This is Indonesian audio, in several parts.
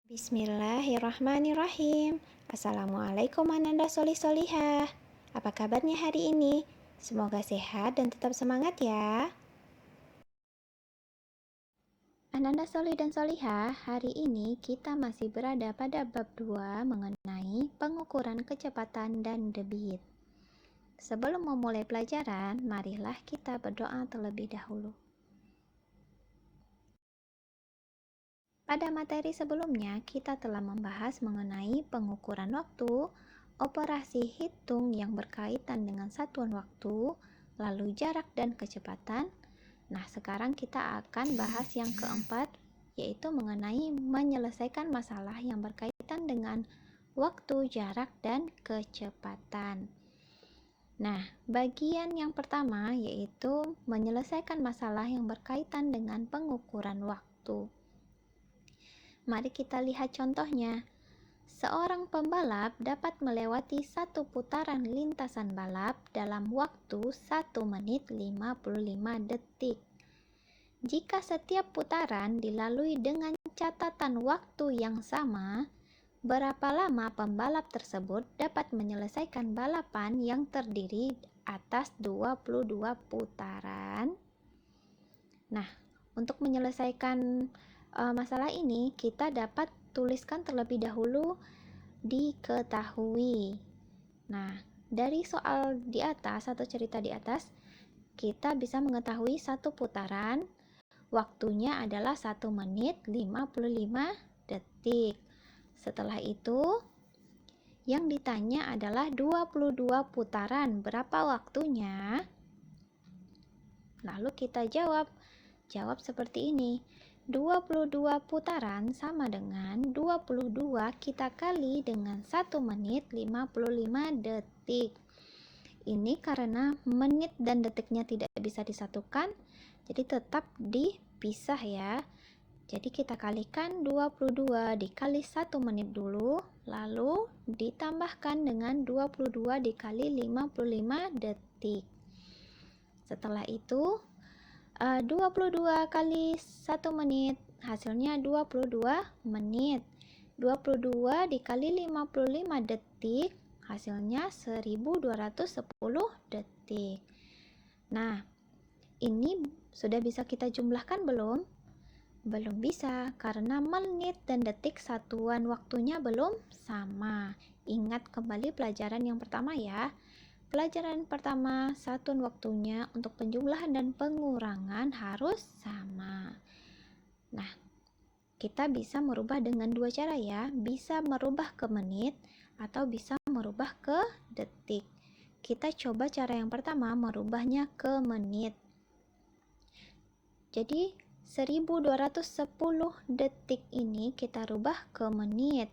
Bismillahirrahmanirrahim. Assalamualaikum Ananda Solih-Solihah. Apa kabarnya hari ini? Semoga sehat dan tetap semangat ya. Ananda Solih dan Solihah, hari ini kita masih berada pada bab 2 mengenai pengukuran kecepatan dan debit. Sebelum memulai pelajaran, marilah kita berdoa terlebih dahulu. Pada materi sebelumnya, kita telah membahas mengenai pengukuran waktu, operasi hitung yang berkaitan dengan satuan waktu, lalu jarak dan kecepatan. Nah, sekarang kita akan bahas yang keempat, yaitu mengenai menyelesaikan masalah yang berkaitan dengan waktu, jarak, dan kecepatan. Nah, bagian yang pertama yaitu menyelesaikan masalah yang berkaitan dengan pengukuran waktu. Mari kita lihat contohnya. Seorang pembalap dapat melewati satu putaran lintasan balap dalam waktu 1 menit 55 detik. Jika setiap putaran dilalui dengan catatan waktu yang sama, berapa lama pembalap tersebut dapat menyelesaikan balapan yang terdiri atas 22 putaran? Nah, untuk menyelesaikan masalah ini, kita dapat tuliskan terlebih dahulu diketahui. Nah, dari soal di atas atau cerita di atas, kita bisa mengetahui satu putaran waktunya adalah 1 menit 55 detik. Setelah itu, yang ditanya adalah 22 putaran, berapa waktunya? Lalu kita jawab seperti ini. 22 putaran sama dengan 22 kita kali dengan 1 menit 55 detik. Ini karena menit dan detiknya tidak bisa disatukan, jadi tetap dipisah ya. Jadi kita kalikan 22 dikali 1 menit dulu, lalu ditambahkan dengan 22 dikali 55 detik. Setelah itu 22 kali 1 menit hasilnya 22 menit. 22 dikali 55 detik hasilnya 1210 detik. Nah, ini sudah bisa kita jumlahkan belum? Belum bisa, karena menit dan detik satuan waktunya belum sama. Ingat kembali pelajaran yang pertama ya. Pelajaran pertama, satuan waktunya untuk penjumlahan dan pengurangan harus sama. Nah, kita bisa merubah dengan dua cara ya. Bisa merubah ke menit atau bisa merubah ke detik. Kita coba cara yang pertama, merubahnya ke menit. Jadi 1210 detik ini kita rubah ke menit.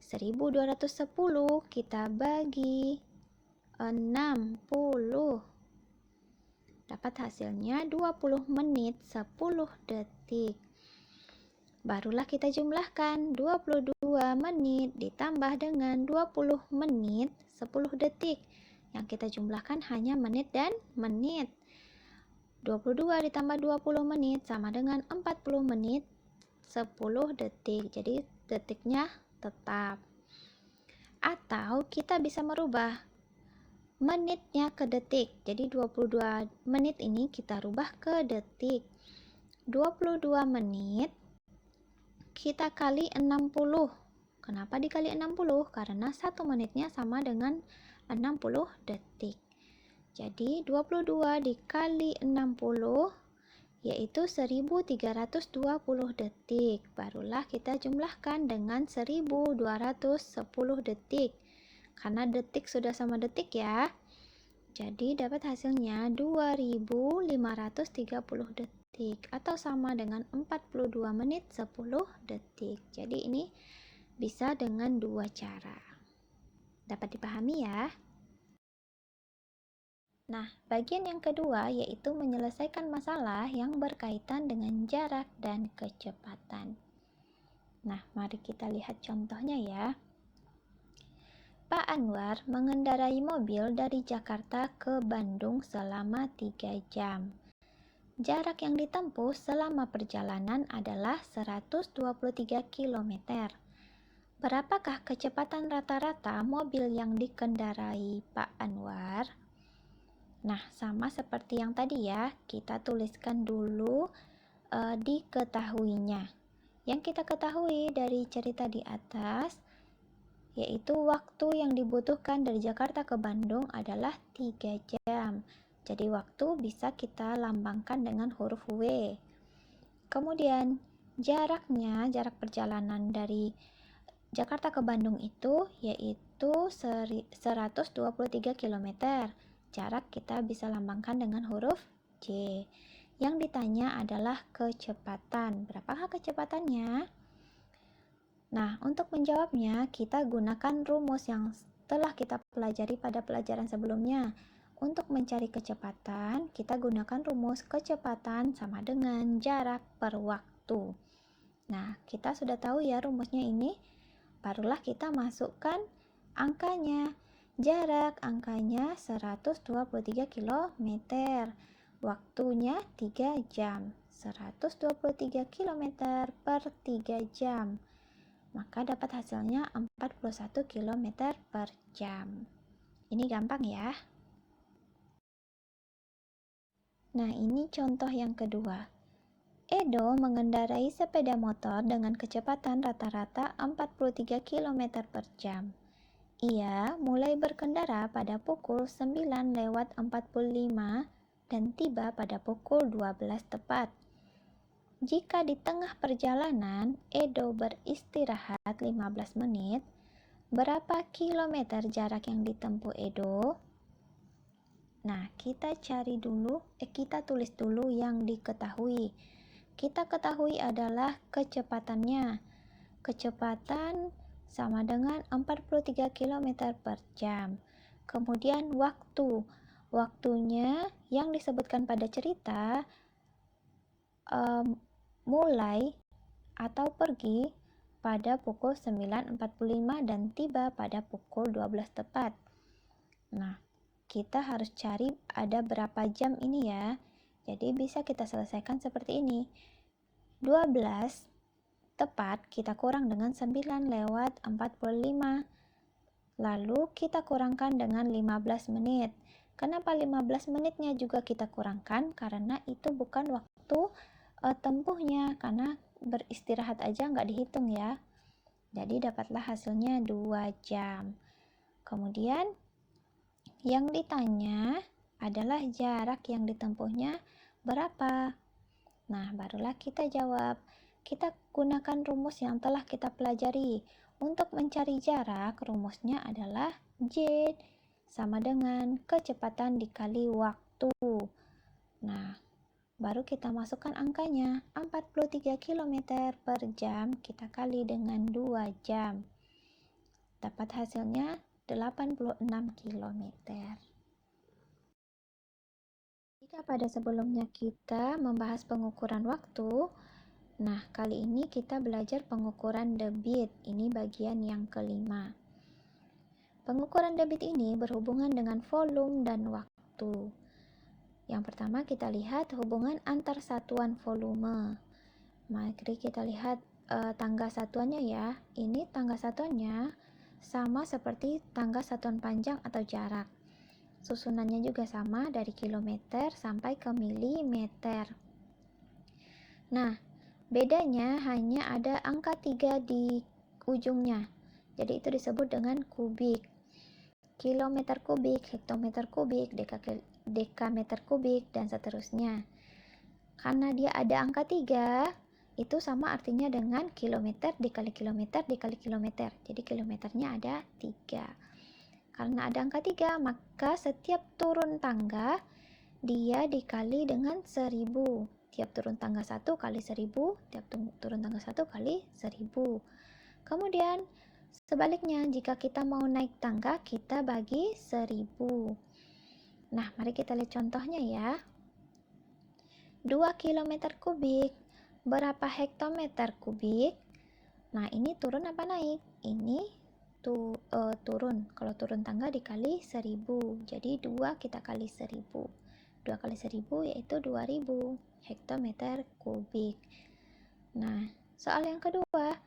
1210 kita bagi 60. Dapat hasilnya 20 menit 10 detik. Barulah kita jumlahkan 22 menit ditambah dengan 20 menit 10 detik. Yang kita jumlahkan hanya menit dan menit. 22 ditambah 20 menit sama dengan 40 menit 10 detik. Jadi detiknya tetap. Atau kita bisa merubah menitnya ke detik. Jadi 22 menit ini kita rubah ke detik. 22 menit kita kali 60. Kenapa dikali 60? Karena 1 menitnya sama dengan 60 detik. Jadi 22 dikali 60 yaitu 1320 detik. Barulah kita jumlahkan dengan 1210 detik. Karena detik sudah sama detik ya. Jadi dapat hasilnya 2530 detik atau sama dengan 42 menit 10 detik. Jadi ini bisa dengan dua cara. Dapat dipahami ya? Nah, bagian yang kedua yaitu menyelesaikan masalah yang berkaitan dengan jarak dan kecepatan. Nah, mari kita lihat contohnya ya. Pak Anwar mengendarai mobil dari Jakarta ke Bandung selama 3 jam. Jarak yang ditempuh selama perjalanan adalah 123 km. Berapakah kecepatan rata-rata mobil yang dikendarai Pak Anwar? Nah, sama seperti yang tadi ya, kita tuliskan dulu diketahuinya. Yang kita ketahui dari cerita di atas, yaitu waktu yang dibutuhkan dari Jakarta ke Bandung adalah 3 jam. Jadi waktu bisa kita lambangkan dengan huruf W. Kemudian jarak perjalanan dari Jakarta ke Bandung itu yaitu 123 km. Jarak kita bisa lambangkan dengan huruf J. Yang ditanya adalah kecepatan. Berapakah kecepatannya? Nah, untuk menjawabnya, kita gunakan rumus yang telah kita pelajari pada pelajaran sebelumnya. Untuk mencari kecepatan, kita gunakan rumus kecepatan sama dengan jarak per waktu. Nah, kita sudah tahu ya rumusnya ini. Barulah kita masukkan angkanya. Jarak angkanya 123 km. Waktunya 3 jam. 123 km per 3 jam. Maka dapat hasilnya 41 km per jam. Ini gampang ya. Nah, ini contoh yang kedua. Edo mengendarai sepeda motor dengan kecepatan rata-rata 43 km per jam. Ia mulai berkendara pada pukul 9:45 dan tiba pada pukul 12 tepat. Jika di tengah perjalanan Edo beristirahat 15 menit, berapa kilometer jarak yang ditempuh Edo? Nah, kita tulis dulu yang diketahui. Kita ketahui adalah kecepatannya. Kecepatan sama dengan 43 km per jam. Kemudian waktunya yang disebutkan pada cerita mulai atau pergi pada pukul 9:45 dan tiba pada pukul 12 tepat. Nah, kita harus cari ada berapa jam ini ya. Jadi bisa kita selesaikan seperti ini. 12 tepat kita kurang dengan 9:45. Lalu kita kurangkan dengan 15 menit. Kenapa 15 menitnya juga kita kurangkan? Karena itu bukan waktu tempuhnya, karena beristirahat aja nggak dihitung ya. Jadi dapatlah hasilnya 2 jam. Kemudian yang ditanya adalah jarak yang ditempuhnya berapa. Nah, barulah kita jawab. Kita gunakan rumus yang telah kita pelajari. Untuk mencari jarak, rumusnya adalah J sama dengan kecepatan dikali waktu. Nah, baru kita masukkan angkanya. 43 km per jam kita kali dengan 2 jam. Dapat hasilnya 86 km. Jika pada sebelumnya kita membahas pengukuran waktu, nah kali ini kita belajar pengukuran debit. Ini bagian yang kelima. Pengukuran debit ini berhubungan dengan volume dan waktu. Yang pertama kita lihat hubungan antar satuan volume. Mari kita lihat tangga satuannya ya. Ini tangga satuannya sama seperti tangga satuan panjang atau jarak. Susunannya juga sama dari kilometer sampai ke milimeter. Nah, bedanya hanya ada angka 3 di ujungnya. Jadi itu disebut dengan kubik. Kilometer kubik, hektometer kubik, dekameter kubik, dan seterusnya. Karena dia ada angka 3, itu sama artinya dengan kilometer dikali kilometer dikali kilometer. Jadi kilometernya ada 3. Karena ada angka 3, maka setiap turun tangga dia dikali dengan 1000. Tiap turun tangga 1 kali 1000, tiap turun tangga 1 kali 1000. Kemudian sebaliknya, jika kita mau naik tangga, kita bagi 1000. Nah, mari kita lihat contohnya ya. 2 km kubik, berapa hektometer kubik? Nah, ini turun apa naik? Ini turun. Kalau turun tangga dikali 1000. Jadi 2 kita kali 1000. 2 kali 1000 yaitu 2000 hektometer kubik. Nah, soal yang kedua,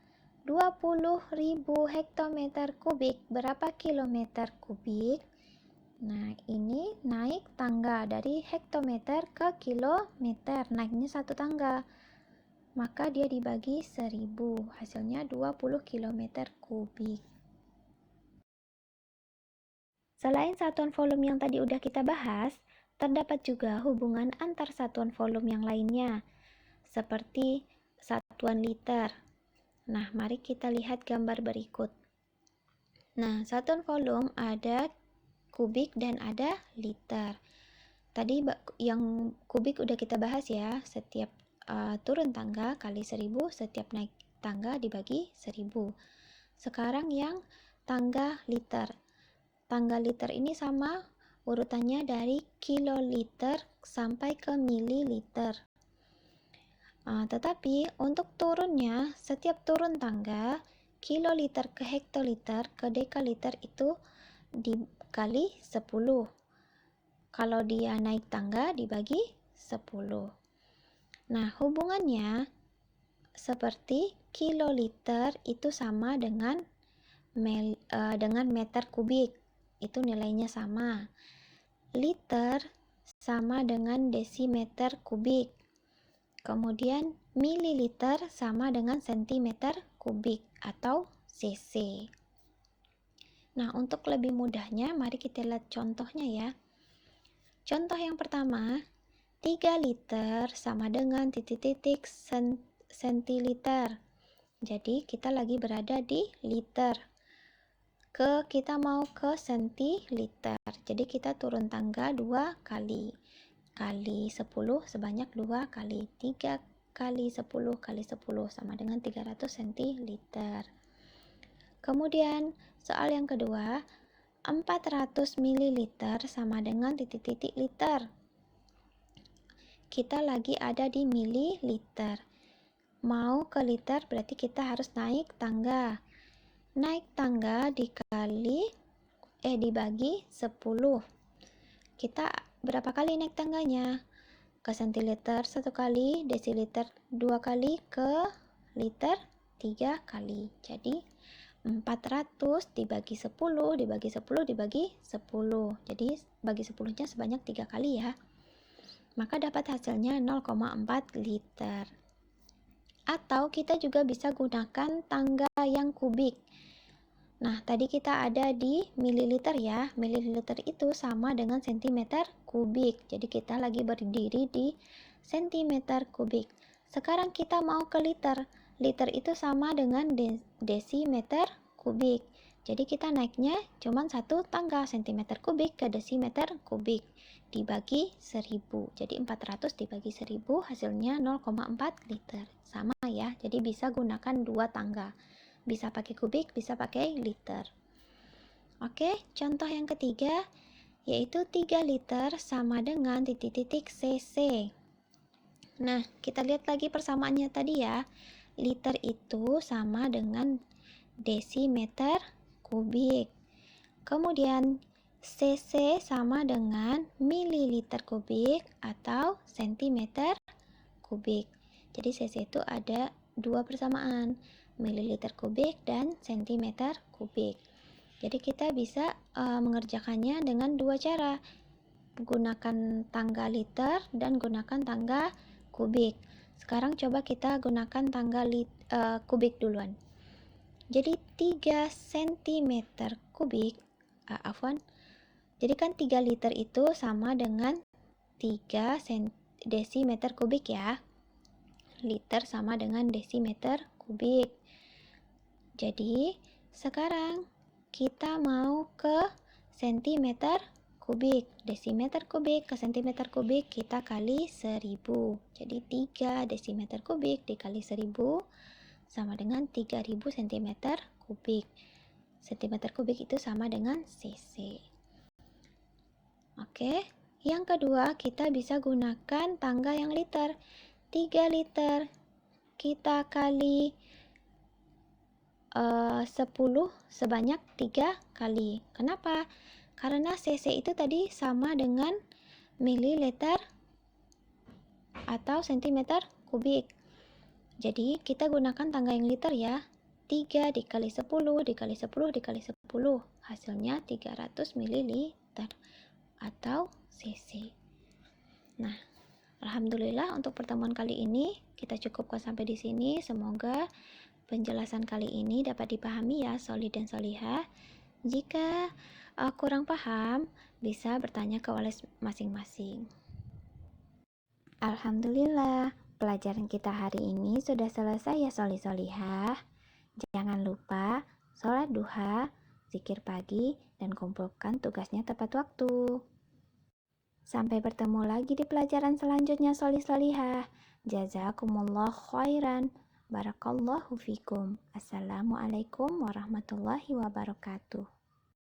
20.000 hektometer kubik berapa kilometer kubik? Nah, ini naik tangga dari hektometer ke kilometer, naiknya satu tangga. Maka dia dibagi 1000, hasilnya 20 kilometer kubik. Selain satuan volume yang tadi udah kita bahas, terdapat juga hubungan antar satuan volume yang lainnya, seperti satuan liter. Nah, mari kita lihat gambar berikut. Nah, satuan volume ada kubik dan ada liter. Tadi yang kubik udah kita bahas ya, setiap turun tangga kali 1000, setiap naik tangga dibagi 1000. Sekarang yang tangga liter. Tangga liter ini sama urutannya dari kiloliter sampai ke mililiter. Tetapi untuk turunnya, setiap turun tangga, kiloliter ke hektoliter ke dekaliter itu dikali 10. Kalau dia naik tangga dibagi 10. Nah, hubungannya seperti kiloliter itu sama dengan meter kubik. Itu nilainya sama. Liter sama dengan desimeter kubik. Kemudian mililiter sama dengan sentimeter kubik atau cc. Nah, untuk lebih mudahnya mari kita lihat contohnya ya. Contoh yang pertama, 3 liter sama dengan titik-titik sentiliter. Jadi kita lagi berada di liter. Kita mau ke sentiliter. Jadi kita turun tangga 2 kali. Kali 10 sebanyak 2 kali. 3 kali 10 kali 10 sama dengan 300 sentiliter. Kemudian soal yang kedua, 400 mililiter sama dengan titik-titik liter. Kita lagi ada di mililiter. Mau ke liter berarti kita harus naik tangga. Naik tangga dibagi 10. Kita berapa kali naik tangganya? Ke sentiliter 1 kali, desiliter 2 kali, ke liter 3 kali. Jadi 400 dibagi 10 dibagi 10 dibagi 10. Jadi bagi 10-nya sebanyak 3 kali ya. Maka dapat hasilnya 0,4 liter. Atau kita juga bisa gunakan tangga yang kubik. Nah, tadi kita ada di mililiter ya. Mililiter itu sama dengan sentimeter kubik. Jadi kita lagi berdiri di sentimeter kubik. Sekarang kita mau ke liter. Liter itu sama dengan desimeter kubik. Jadi kita naiknya cuma satu tangga, sentimeter kubik ke desimeter kubik. Dibagi 1000. Jadi 400 dibagi 1000 hasilnya 0,4 liter. Sama ya. Jadi bisa gunakan dua tangga. Bisa pakai kubik, bisa pakai liter. Oke, contoh yang ketiga yaitu 3 liter sama dengan titik-titik cc. Nah, kita lihat lagi persamaannya tadi ya. Liter itu sama dengan desimeter kubik. Kemudian cc sama dengan mililiter kubik atau sentimeter kubik. Jadi cc itu ada dua persamaan, mililiter kubik dan sentimeter kubik. Jadi kita bisa mengerjakannya dengan dua cara, gunakan tangga liter dan gunakan tangga kubik. Sekarang coba kita gunakan tangga kubik duluan. Jadi 3 cm kubik, jadi kan 3 liter itu sama dengan 3 desimeter kubik ya. Liter sama dengan desimeter kubik. Jadi sekarang kita mau ke sentimeter kubik. Desimeter kubik ke sentimeter kubik kita kali 1000. Jadi 3 desimeter kubik dikali 1000 sama dengan 3000 cm kubik. Cm kubik itu sama dengan cc. Oke, yang kedua kita bisa gunakan tangga yang liter. 3 liter kita kali 10 sebanyak 3 kali. Kenapa? Karena cc itu tadi sama dengan mililiter atau sentimeter kubik. Jadi kita gunakan tangga yang liter ya. 3 dikali 10 dikali 10 dikali 10. Hasilnya 300 mililiter atau cc. Nah, alhamdulillah untuk pertemuan kali ini kita cukupkan sampai di sini. Semoga penjelasan kali ini dapat dipahami ya, solid dan solihah. Jika kurang paham, bisa bertanya ke OLES masing-masing. Alhamdulillah, pelajaran kita hari ini sudah selesai ya solih-solihah. Jangan lupa sholat duha, zikir pagi, dan kumpulkan tugasnya tepat waktu. Sampai bertemu lagi di pelajaran selanjutnya solih-solihah. Jazakumullah khairan. Barakallahu fikum. Assalamualaikum warahmatullahi wabarakatuh.